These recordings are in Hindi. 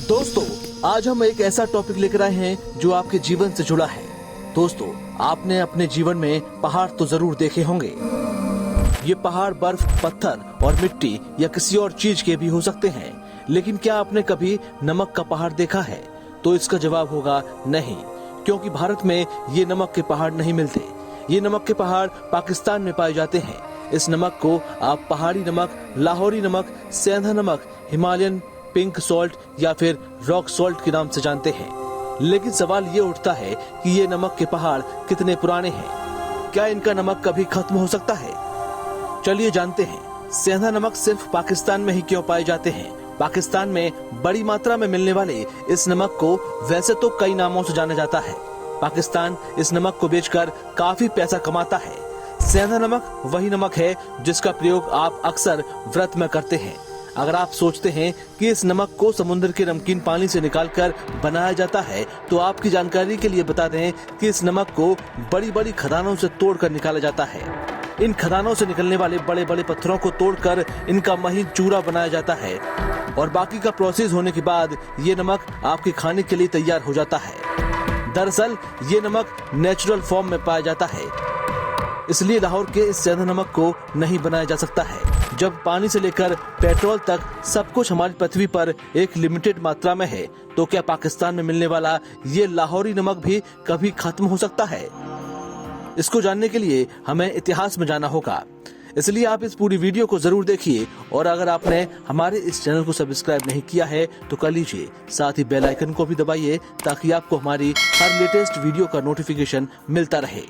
दोस्तों, आज हम एक ऐसा टॉपिक लेकर आए हैं जो आपके जीवन से जुड़ा है। दोस्तों, आपने अपने जीवन में पहाड़ तो जरूर देखे होंगे। ये पहाड़ बर्फ, पत्थर और मिट्टी या किसी और चीज के भी हो सकते हैं, लेकिन क्या आपने कभी नमक का पहाड़ देखा है? तो इसका जवाब होगा नहीं, क्योंकि भारत में ये नमक के पहाड़ नहीं मिलते। ये नमक के पहाड़ पाकिस्तान में पाए जाते हैं। इस नमक को आप पहाड़ी नमक, लाहौरी नमक, सेंधा नमक, हिमालयन पिंक सॉल्ट या फिर रॉक सॉल्ट के नाम से जानते हैं। लेकिन सवाल ये उठता है कि ये नमक के पहाड़ कितने पुराने हैं? क्या इनका नमक कभी खत्म हो सकता है? चलिए जानते हैं। सेंधा नमक सिर्फ पाकिस्तान में ही क्यों पाए जाते हैं? पाकिस्तान में बड़ी मात्रा में मिलने वाले इस नमक को वैसे तो कई नामों से जाना जाता है। पाकिस्तान इस नमक को बेचकर काफी पैसा कमाता है। सेंधा नमक वही नमक है जिसका प्रयोग आप अक्सर व्रत में करते हैं। अगर आप सोचते हैं कि इस नमक को समुद्र के नमकीन पानी से निकालकर बनाया जाता है, तो आपकी जानकारी के लिए बता दें कि इस नमक को बड़ी बड़ी खदानों से तोड़कर निकाला जाता है। इन खदानों से निकलने वाले बड़े बड़े पत्थरों को तोड़कर इनका महीन चूरा बनाया जाता है और बाकी का प्रोसेस होने के बाद ये नमक आपके खाने के लिए तैयार हो जाता है। दरअसल ये नमक नेचुरल फॉर्म में पाया जाता है, इसलिए लाहौर के इस सेंधा नमक को नहीं बनाया जा सकता है। जब पानी से लेकर पेट्रोल तक सब कुछ हमारी पृथ्वी पर एक लिमिटेड मात्रा में है, तो क्या पाकिस्तान में मिलने वाला ये लाहौरी नमक भी कभी खत्म हो सकता है? इसको जानने के लिए हमें इतिहास में जाना होगा, इसलिए आप इस पूरी वीडियो को जरूर देखिए। और अगर आपने हमारे इस चैनल को सब्सक्राइब नहीं किया है तो कर लीजिए, साथ ही बेल आइकन को भी दबाइए ताकि आपको हमारी हर लेटेस्ट वीडियो का नोटिफिकेशन मिलता रहे।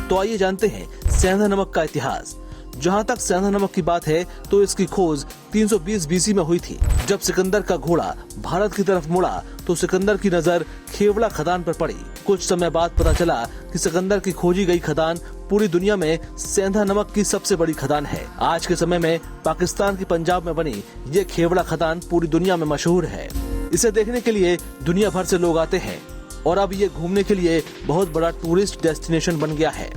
तो आइए जानते हैं सेंधा नमक का इतिहास। जहाँ तक सेंधा नमक की बात है तो इसकी खोज 320 बीसी में हुई थी। जब सिकंदर का घोड़ा भारत की तरफ मुड़ा तो सिकंदर की नजर खेवड़ा खदान पर पड़ी। कुछ समय बाद पता चला कि सिकंदर की खोजी गई खदान पूरी दुनिया में सेंधा नमक की सबसे बड़ी खदान है। आज के समय में पाकिस्तान के पंजाब में बनी ये खेवड़ा खदान पूरी दुनिया में मशहूर है। इसे देखने के लिए दुनिया भर से लोग आते हैं और अब ये घूमने के लिए बहुत बड़ा टूरिस्ट डेस्टिनेशन बन गया है।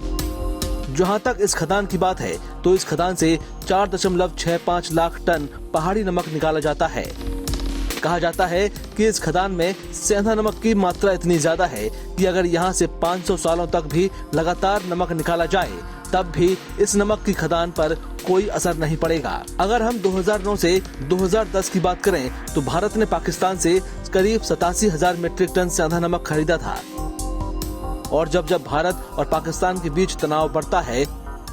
जहाँ तक इस खदान की बात है तो इस खदान से 4.65 लाख टन पहाड़ी नमक निकाला जाता है। कहा जाता है कि इस खदान में सेंधा नमक की मात्रा इतनी ज्यादा है कि अगर यहाँ से 500 सालों तक भी लगातार नमक निकाला जाए तब भी इस नमक की खदान पर कोई असर नहीं पड़ेगा। अगर हम 2009 से 2010 की बात करें तो भारत ने पाकिस्तान से करीब 87,000 मीट्रिक टन सेंधा नमक खरीदा था। और जब भारत और पाकिस्तान के बीच तनाव बढ़ता है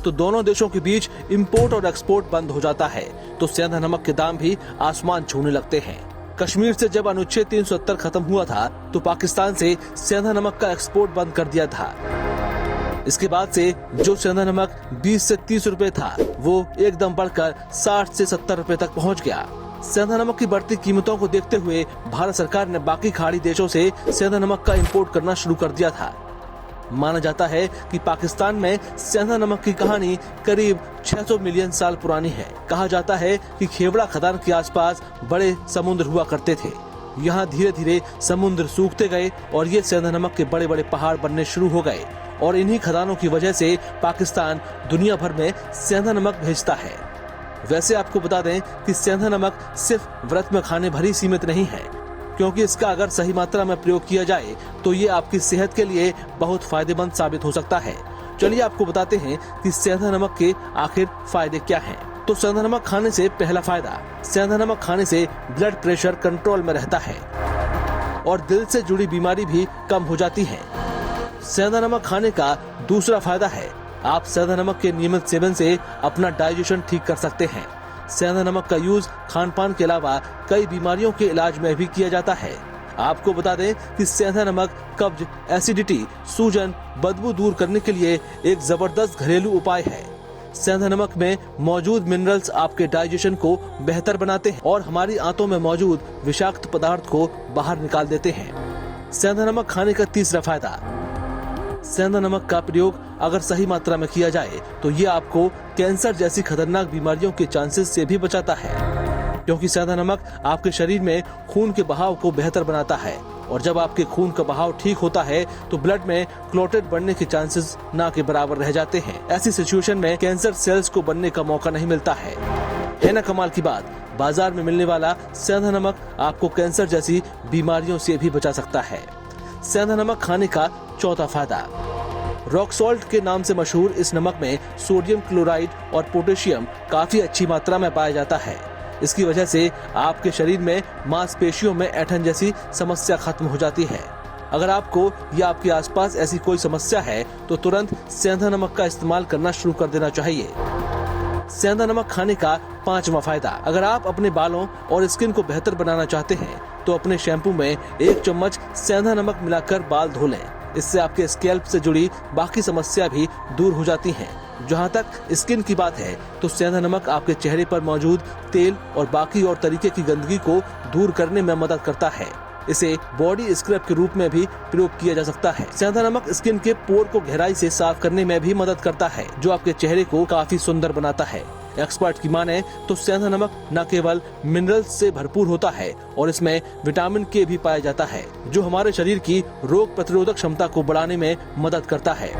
तो दोनों देशों के बीच इंपोर्ट और एक्सपोर्ट बंद हो जाता है, तो सेंधा नमक के दाम भी आसमान छूने लगते हैं। कश्मीर से जब अनुच्छेद 370 खत्म हुआ था तो पाकिस्तान से सेंधा नमक का एक्सपोर्ट बंद कर दिया था। इसके बाद से जो सेंधा नमक 20 से 30 रुपए था वो एकदम बढ़कर 60 से 70 रुपए तक पहुंच गया। सेंधा नमक की बढ़ती कीमतों को देखते हुए भारत सरकार ने बाकी खाड़ी देशों से सेंधा नमक का इंपोर्ट करना शुरू कर दिया था। माना जाता है कि पाकिस्तान में सेंधा नमक की कहानी करीब 600 मिलियन साल पुरानी है। कहा जाता है कि खेवड़ा खदान के आसपास बड़े समुद्र हुआ करते थे। यहाँ धीरे धीरे समुद्र सूखते गए और ये सेंधा नमक के बड़े बड़े पहाड़ बनने शुरू हो गए और इन्हीं खदानों की वजह से पाकिस्तान दुनिया भर में सेंधा नमक भेजता है। वैसे आपको बता दें कि सेंधा नमक सिर्फ व्रत में खाने भर ही सीमित नहीं है, क्योंकि इसका अगर सही मात्रा में प्रयोग किया जाए तो ये आपकी सेहत के लिए बहुत फायदेमंद साबित हो सकता है। चलिए आपको बताते हैं कि सेंधा नमक के आखिर फायदे क्या हैं। तो सेंधा नमक खाने से पहला फायदा, सेंधा नमक खाने से ब्लड प्रेशर कंट्रोल में रहता है और दिल से जुड़ी बीमारी भी कम हो जाती है। सेंधा नमक खाने का दूसरा फायदा है, आप सेंधा नमक के नियमित सेवन से अपना डाइजेशन ठीक कर सकते हैं। सेंधा नमक का यूज खान पान के अलावा कई बीमारियों के इलाज में भी किया जाता है। आपको बता दें कि सेंधा नमक कब्ज, एसिडिटी, सूजन, बदबू दूर करने के लिए एक जबरदस्त घरेलू उपाय है। सेंधा नमक में मौजूद मिनरल्स आपके डाइजेशन को बेहतर बनाते हैं और हमारी आंतों में मौजूद विषाक्त पदार्थ को बाहर निकाल देते हैं। सेंधा नमक खाने का तीसरा फायदा, सेंधा नमक का प्रयोग अगर सही मात्रा में किया जाए तो ये आपको कैंसर जैसी खतरनाक बीमारियों के चांसेस से भी बचाता है, क्योंकि सेंधा नमक आपके शरीर में खून के बहाव को बेहतर बनाता है और जब आपके खून का बहाव ठीक होता है तो ब्लड में क्लोटेड बनने के चांसेस ना के बराबर रह जाते हैं। ऐसी सिचुएशन में कैंसर सेल्स को बनने का मौका नहीं मिलता है। है ना कमाल की बात। बाजार में मिलने वाला सेंधा नमक आपको कैंसर जैसी बीमारियों से भी बचा सकता है। सेंधा नमक खाने का चौथा फायदा। रॉक सॉल्ट के नाम से मशहूर इस नमक में सोडियम क्लोराइड और पोटेशियम काफी अच्छी मात्रा में पाया जाता है। इसकी वजह से आपके शरीर में मांसपेशियों में ऐंठन जैसी समस्या खत्म हो जाती है। अगर आपको या आपके आसपास ऐसी कोई समस्या है तो तुरंत सेंधा नमक का इस्तेमाल करना शुरू कर देना चाहिए। सेंधा नमक खाने का पांचवा फायदा। अगर आप अपने बालों और स्किन को बेहतर बनाना चाहते हैं तो अपने शैम्पू में 1 चम्मच सेंधा नमक मिलाकर बाल धो लें। इससे आपके स्कैल्प से जुड़ी बाकी समस्या भी दूर हो जाती हैं। जहां तक स्किन की बात है तो सेंधा नमक आपके चेहरे पर मौजूद तेल और बाकी और तरीके की गंदगी को दूर करने में मदद करता है। इसे बॉडी स्क्रब के रूप में भी प्रयोग किया जा सकता है। सेंधा नमक स्किन के पोर को गहराई से साफ करने में भी मदद करता है, जो आपके चेहरे को काफी सुंदर बनाता है। एक्सपर्ट की माने तो सेंधा नमक न केवल मिनरल्स से भरपूर होता है और इसमें विटामिन के भी पाया जाता है, जो हमारे शरीर की रोग प्रतिरोधक क्षमता को बढ़ाने में मदद करता है।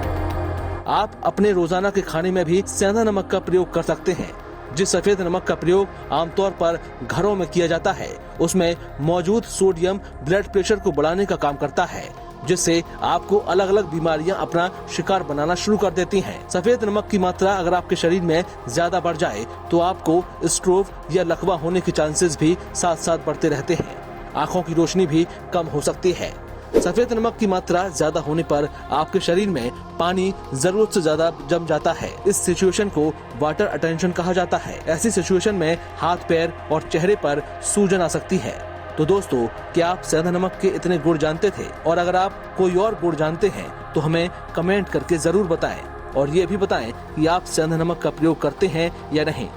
आप अपने रोजाना के खाने में भी सेंधा नमक का प्रयोग कर सकते हैं। जिस सफेद नमक का प्रयोग आमतौर पर घरों में किया जाता है उसमें मौजूद सोडियम ब्लड प्रेशर को बढ़ाने का काम करता है, जिससे आपको अलग अलग बीमारियां अपना शिकार बनाना शुरू कर देती हैं। सफेद नमक की मात्रा अगर आपके शरीर में ज्यादा बढ़ जाए तो आपको स्ट्रोक या लकवा होने के चांसेस भी साथ साथ बढ़ते रहते हैं। आंखों की रोशनी भी कम हो सकती है। सफेद नमक की मात्रा ज्यादा होने पर आपके शरीर में पानी जरूरत से ज्यादा जम जाता है। इस सिचुएशन को वाटर अटेंशन कहा जाता है। ऐसी सिचुएशन में हाथ, पैर और चेहरे पर सूजन आ सकती है। तो दोस्तों, क्या आप सेंधा नमक के इतने गुण जानते थे? और अगर आप कोई और गुण जानते हैं तो हमें कमेंट करके जरूर बताएं और ये भी बताएं कि आप सेंधा नमक का प्रयोग करते हैं या नहीं।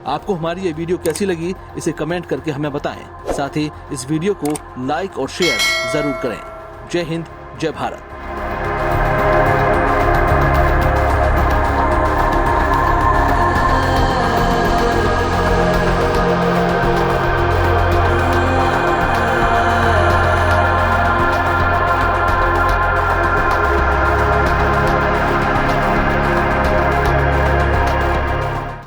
आपको हमारी ये वीडियो कैसी लगी इसे कमेंट करके हमें बताएं। साथ ही इस वीडियो को लाइक और शेयर जरूर करें। जय हिंद, जय भारत।